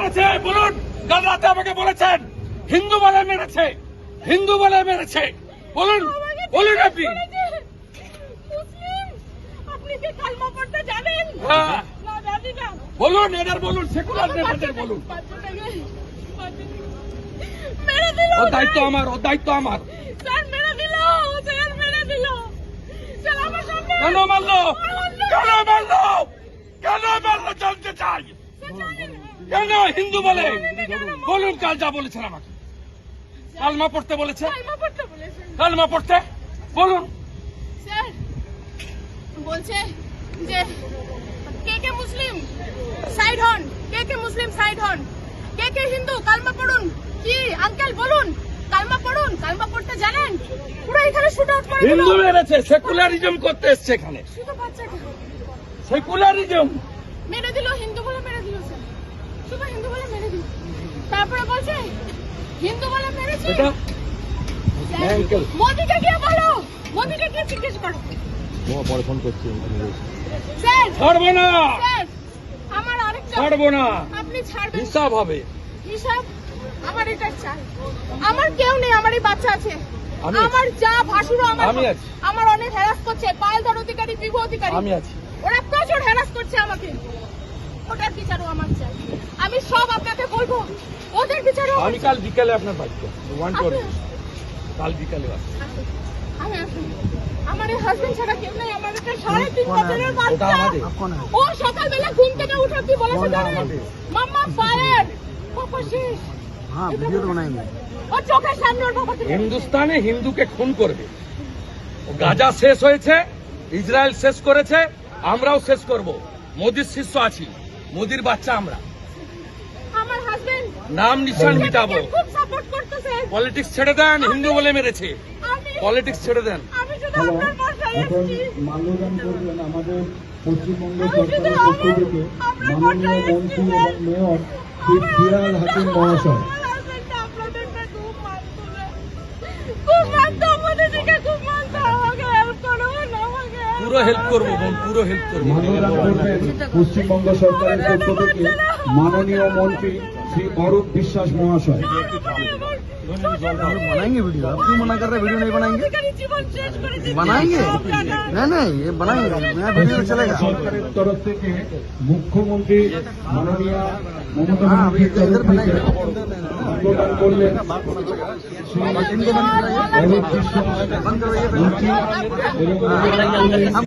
মেরেছে বলুন? কাল রাতে আমাকে বলেছেন হিন্দু বলে মেরেছে, হিন্দু বলে মেরেছে। বলুন বলুন আপনি। আপনি কি কালমা পড়তে জানেন? হ্যাঁ না জানি না। বলুন, এদের বলুন, সেকুলার নেতাদের বলুন। মেরে দিল। ওর দায়িত্ব আমার, ওর দায়িত্ব আমার। স্যার মেরে দিল, স্যার মেরে দিল। স্যার আমার সামনে কেন মারলো? কেন মারলো? কেন মারলো জানতে চাই। কেন হিন্দু বলে? বলুন কাল যা বলেছেন আমাকে। কালমা পড়তে বলেছে, কালমা পড়তে বলেছেন। কালমা পড়তে বলুন। স্যার বলছে যে কে কে মুসলিম সাইড হন, কে কে মুসলিম সাইড হন, কে কে হিন্দু কালমা পড়ুন। কি আঙ্কেল বলুন, কালমা পড়ুন। কালমা পড়তে জানেন? পুরো এখানে শুট আউট করে দিল। হিন্দু মেরেছে, সেকুলারিজম করতে এসছে এখানে। শুধু বাচ্চাটা সেকুলারিজম মেরে দিল, হিন্দু বলে মেরে দিল স্যার, শুধু হিন্দু বলে মেরে দিল। তারপরে বলছে হিন্দু বলে মেরেছে। এটা আঙ্কেল মোদিকে গিয়ে বলো, মোদিকে গিয়ে জিজ্ঞেস করো। পরে ফোন করছি। স্যার ছাড়বো না, স্যার আমার আরেকটা ছাড়বো না, আপনি ছাড়বেন হিসাব হবে। হিসাব আমার এটা চাই। আমার কেউ নেই, আমার এই বাচ্চা আছে। আমি আছি। আমার যা ভাসুরও আমি আছি। আমার অনেক হ্যারাস করছে, পায়েলদার অধিকারী, বিভু অধিকারী, আমি আছি। ওরা প্রচুর হ্যারাস করছে আমাকে। ওটার বিচারও আমার চাই। আমি সব আপনাকে বলবো, ওদের বিচারও আমার আমি কাল বিকালে আপনার বাড়িতে ওয়ান চাই। করে কাল বিকালে আসবো। আমি আসুন। আমার এই হাজবেন্ড ছাড়া কেউ নেই। আমার একটা 3.5 বছরের ওটা বাচ্চা। আমাদের। ও সকালবেলা ঘুম থেকে উঠে কি বলেছে জানেন? আমাদের। মাম্মা ফায়ার, পাপা শেষ। हाँ वीडियो तो बनाएंगे। ওর চোখের সামনে ওর বাবাকে হিন্দুস্তানে হিন্দুকে খুন করবে। গাজা শেষ হয়েছে, ইসরায়েল শেষ করেছে, আমরাও শেষ করব। মোদির শিষ্য আছি, মোদির বাচ্চা আমরা। আমার হাজবেন্ড নাম নিশান মিটাবো। খুব সাপোর্ট করতেছে। পলিটিক্স ছেড়ে দেন, হিন্দু বলে মেরেছে। আমি পলিটিক্স ছেড়ে দেন। আমি শুধু আপনার ভরসায় এখন এসেছি। মাল্যদান করবেন আমাদের পশ্চিমবঙ্গ আমি শুধু সরকারের পক্ষ থেকে আপনার মাননীয় ভরসায় মন্ত্রী এসেছি। এবং মেয়র শ্রী ফিরাল হাকিম মহাশয়। আমার হাজবেন্ড আপনাদেরকে খুব মানতো না। খুব মানতো, আমাদের দিকে খুব মানতো। আমাকে হেল্প করুন, আমাকে help পুরো হেল্প করবো বোন, পুরো হেল্প করবো। মাল্যদান করবেন পশ্চিমবঙ্গ সরকারের পক্ষ থেকে মাননীয় মন্ত্রী শ্রী অরূপ বিশ্বাস মহাশয়। बनाएंगे वीडियो। आप क्यों मना कर रहे हैं? वीडियो नहीं बनाएंगे? জীবন শেষ করে দিচ্ছি। बनाएंगे नहीं नहीं ये बनाएंगे। मेरा वीडियो चलेगा। সরকারের তরফ থেকে মুখ্যমন্ত্রী মাননীয় মমতা हाँ अभी ব্যানার্জির इधर তরফ থেকে बनाएंगे। মাল্যদান করলেন শ্রী इनको बंद कराइए। অরূপ বিশ্বাস बंद करवाइए মন্ত্রী এবং